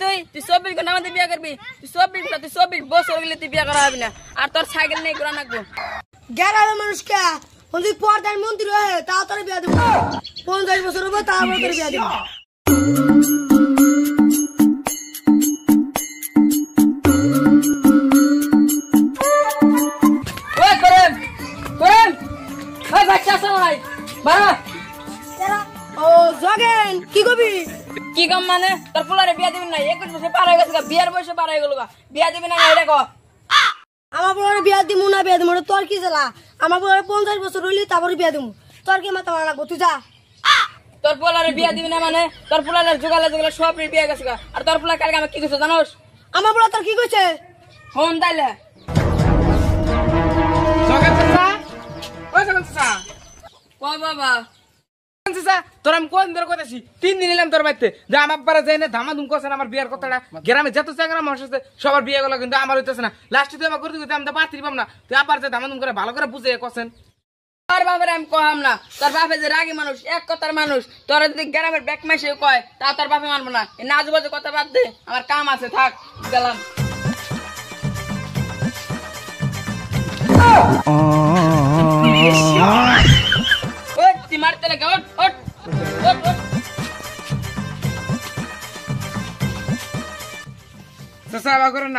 তুই 24 ঘন্টা আমাদের বিয়ে করবি, তুই 24 বছর গেলে তুই বিয়ে করা হবে না। আর তোর সাইকেল নেই ঘোরা নাকবো গ্রামের মানুষকে প্রধানমন্ত্রী হয়ে তা তোর বিয়ে দেবো 50 বছর হবে তারপরে তোর বিয়ে দেবো। কি কবি কি কাম মানে তোর পোলারে বিয়া দিবি না? 21 বছর পার হয়ে গেছে, বিয়ার বয়স পার হয়ে গেল, বিয়া দিবি না? এটা কো আমার পোলারে বিয়া দিমু না বিয়া দিমু তোর কি জ্বালা? আমার পোলারে 50 বছর হইলি তারপরে বিয়া দিমু, তোর কি মাথা মারা লাগবো? তুই যা। তোর পোলারে বিয়া দিবি না মানে তোর পোলারে জোগালে সব বিয়া গেছে। আর তোর পোলা কালকে আমি কি কইছ জানোস? আমার পোলা তোর কি কইছে? ফোন তাইলে বাবা তোর আমি কোন ধরে কথা 3 দিন নিলাম তোর বাড়িতে যে আমার পারে যাই না ধামাধুম করছেন আমার বিয়ার কথাটা। গ্রামে যত চাকরা মানুষ আছে সবার বিয়ে গুলো কিন্তু আমার হইতেছে না। লাস্টে তুই আমার করতে করতে আমি তো পাত্রী পাম না। তুই আবার যে ধামাধুম করে ভালো করে বুঝে করছেন। তোর বাপের আমি কহাম না, তোর বাপে যে রাগী মানুষ, এক কথার মানুষ, তোর যদি গ্রামের ব্যাক মাসে কয় তা তোর বাপে মানবো না। না আজুবাজু কথা বাদ দে, আমার কাম আছে, থাক গেলাম। তুই মারতে লাগে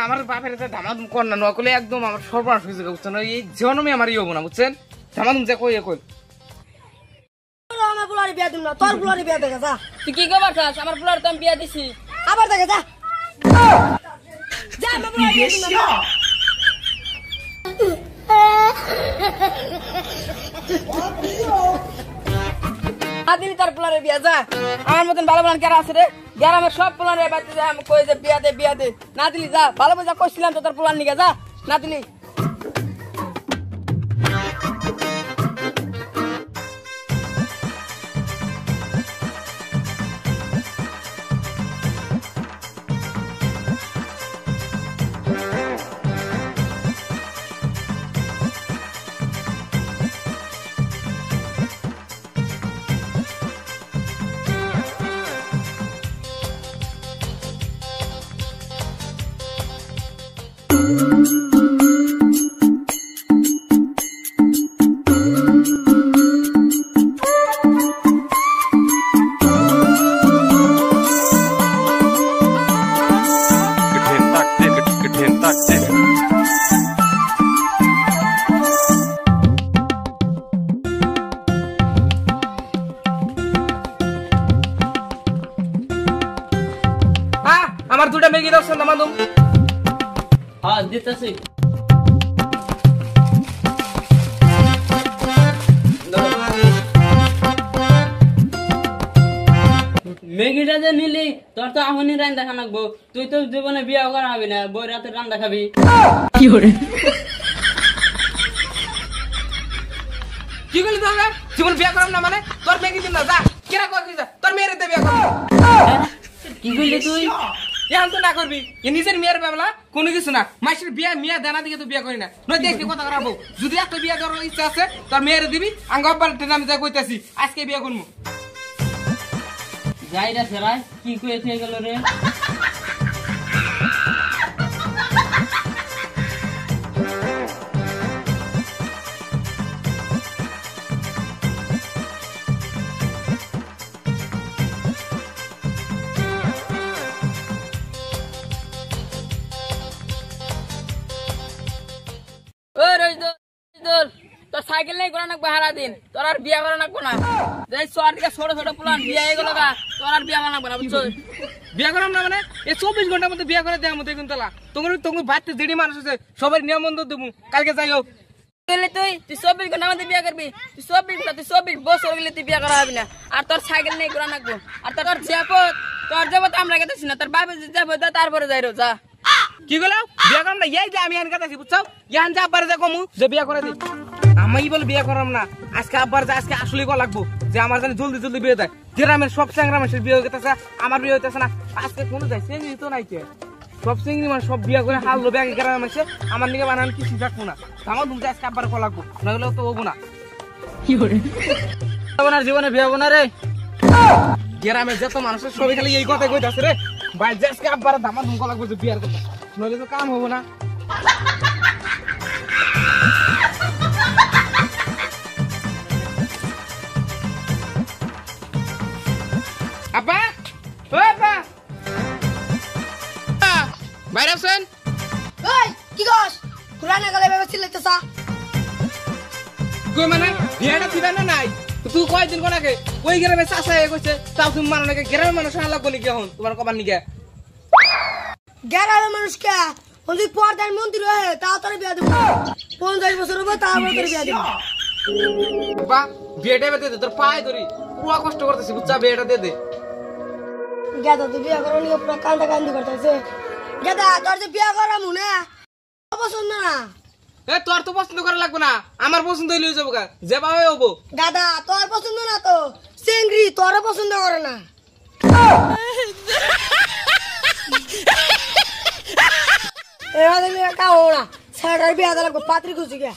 আমার বাপের ধামাধুম কর না নকলে একদম আমার সর্বনাশ হয়ে যাবে বুঝছেন। এই জন্মে আমার ইয়ে হবো না বুঝছেন। ধামাধুম যে কই কই আমার পোলারে বিয়া দিম না, তোর পোলারে বিয়া দেখে যা। তুই কি খবর খাস? আমার পোলার তো আমি বিয়া দিছি। আবার দেখে যা যা। আমার পোলারে বিয়া দিম না। আদিল তার পোলারে বিয়া যা। আমার মতন ভালো প্লান কারা আছে রে? গ্রামের সব পোলারে বাড়িতে যা, আমি কই যে বিয়া দে না দিলি যা। ভালো যা কইছিলাম তো তোর পোলার নিকে যা, না দিলি আমার দুটা মেগি দাও ধামাধুম। হ্যাঁ দিতেছি। মেগিটা যে নিলি তোর তো এখনই রান্না দেখা লাগবো। তুই তো জীবনে বিয়ে করা হবি না, বই রাতে রান্না খাবি। কি করে কি করলি তোর জীবন বিয়ে করাম না মানে? তোর মেগি দিন না যা। কেরা কর তোর মেয়ের বিয়ে কর। কি করলি তুই? এখন তো না করবি, নিজের মেয়ের বেলা কোনো কিছু না। মাসের বিয়ে মেয়ে দেনা দিকে তো বিয়ে করি না। নয় দেখবি কথা খারাপ। যদি একটা বিয়ে করার ইচ্ছা আছে তোর মেয়ের দিবি। আঙ্গার আমি যা কইতাছি আজকে বিয়ে করবো। যাই রে সেরাই কি কয়ে থেকে গেল রে? তোর সাইকেল নেই ঘোরা নাকবো হারা দিন, তোর আর বিয়া করা নাকবো না। ছোট ছোট প্লান বিয়া হয়ে গেল, তোর আর বিয়া বানাবো না বুঝছো? বিয়া করাম না মানে? এই 24 ঘন্টার মধ্যে বিয়া করে দেওয়ার মতো এখন তোলা তোমার বাড়িতে যেটি মানুষ আছে সবাই নিয়মবন্ধ দেবো। কালকে যাই হোক তুই 24 ঘন্টা আমাদের বিয়া করবি, তুই 24 বছর গেলে তুই বিয়া করা হবি না। আর তোর সাইকেল নেই ঘোরা নাকবো। আর তোর যাবত আমরা গেতেছি না, তোর বাপে যাবো তারপরে যাই যা। কি বলো বিয়া করাম না? এই যে আমি এখানে কাছে বুঝছো ইয়ান যা আব্বার যা কমু যে বিয়া করে দিই। আমি বলে বিয়া করাম না আজকে আব্বার যা আজকে আসলে কল লাগবো যে আমার জানি জলদি জলদি বিয়ে দেয়। গ্রামের সব চ্যাংরা মানুষের বিয়ে হইতেছে, আমার বিয়ে হইতেছে না। আজকে কোনো যায় চেঙ্গি তো নাই কে সব চিংড়ি মানে সব বিয়া করে হাল লোবে আগে গ্রামের মানুষে আমার নিকে বানান কিছু থাকবো না। আমার তুমি আজকে আব্বার কল লাগবো, নইলে তো হবো না। কি করে জীবনে বিয়ে হবো না রে। গ্রামে যত মানুষের সবাই খালি এই কথা কইতাছে রে ভাই যে আজকে আব্বার দামা ধুমকা লাগবে যে বিয়ার কথা নইলে তো কাম হবো না আব্বা ও আব্বা বাইরে আসেন ওই কি কস পুরানা গলে ভেবে চিল্লাইতেছ কই মানে বিয়াটা দিবা না নাই তুই কয়দিন কোন আগে ওই গ্রামে চাষা হয়ে গেছে তাও তুমি মানো নাকি গ্রামের মানুষ না লাগবো নাকি এখন তোমার কবার নিকে গ্রামের মানুষ কে যদি প্রধানমন্ত্রী হয়ে তাও তোর বিয়া দেবো 50 বছর হবে তারপর তোর বিয়া দেবো বা বিয়েটা দে দে তোর পায়ে ধরি পুরা কষ্ট করতেছি বুঝছা বিয়েটা দে দে গেদা তুই বিয়া করো নিয়ে পুরো কান্দা কান্দি করতেছে গেদা তোর যে বিয়া করা মনে পছন্দ না এ তোর তো পছন্দ করা লাগবে না আমার পছন্দ হইলে যাবো যে ভাবে হবো গাদা তোর পছন্দ না তো চেংড়ি তোর পছন্দ করে না এবারে নিয়ে কাও না স্যারের বিয়া দা লাগবে পাত্রী খুঁজি গে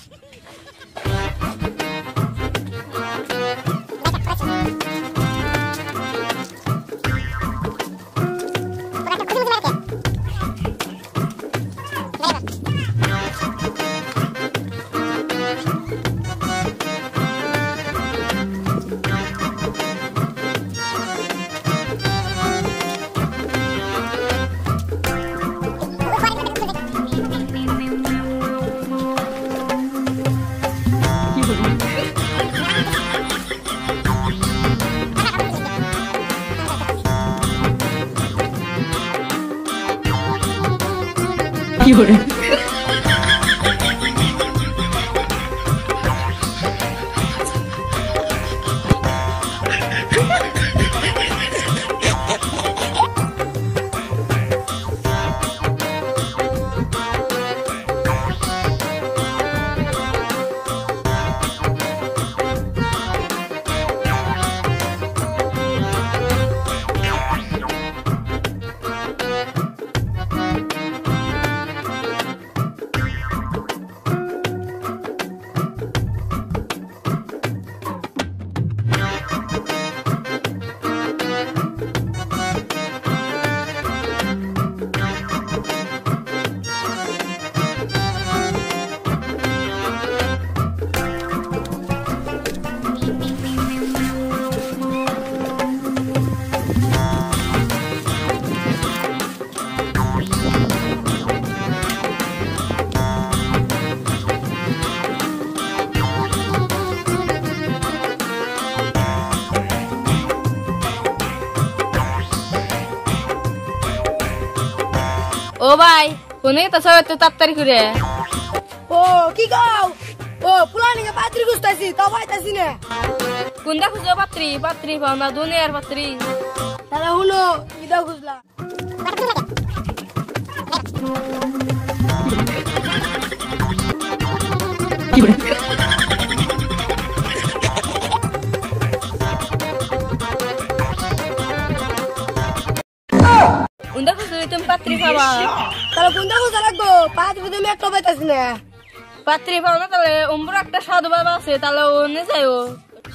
ও ভাই কোনে তো সব তো তাড়াতাড়ি করে ও কি গাও ও পুলানিকে পাত্রী খুঁজতাছি তো পাইতাছি না কোনটা খুঁজো পাত্রী পাত্রী পাও না দুনিয়ার পাত্রী তাহলে হুনো ইদা খুঁজলা কোনটা খুঁজো তুমি পাত্রী পাবা তাহলে কোনটা খুঁজা লাগবো পাত্রী তুমি একটা পাইতাছি না পাত্রী পাও না তাহলে উম্বর একটা সাধু বাবা আছে তাহলে ওনে যাইও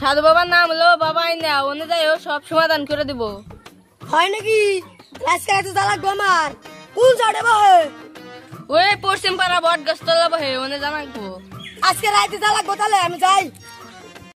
সাধু বাবার নাম হলো বাবা আইনা ওনে যাইও সব সমাধান করে দিব হয় নাকি আজকে এত যা লাগবো আমার কোন জায়গায় বহে ওই পশ্চিম পাড়া বট গাছ তলা বহে ওনে জানাকবো আজকে রাইতে যা লাগবো তাহলে আমি যাই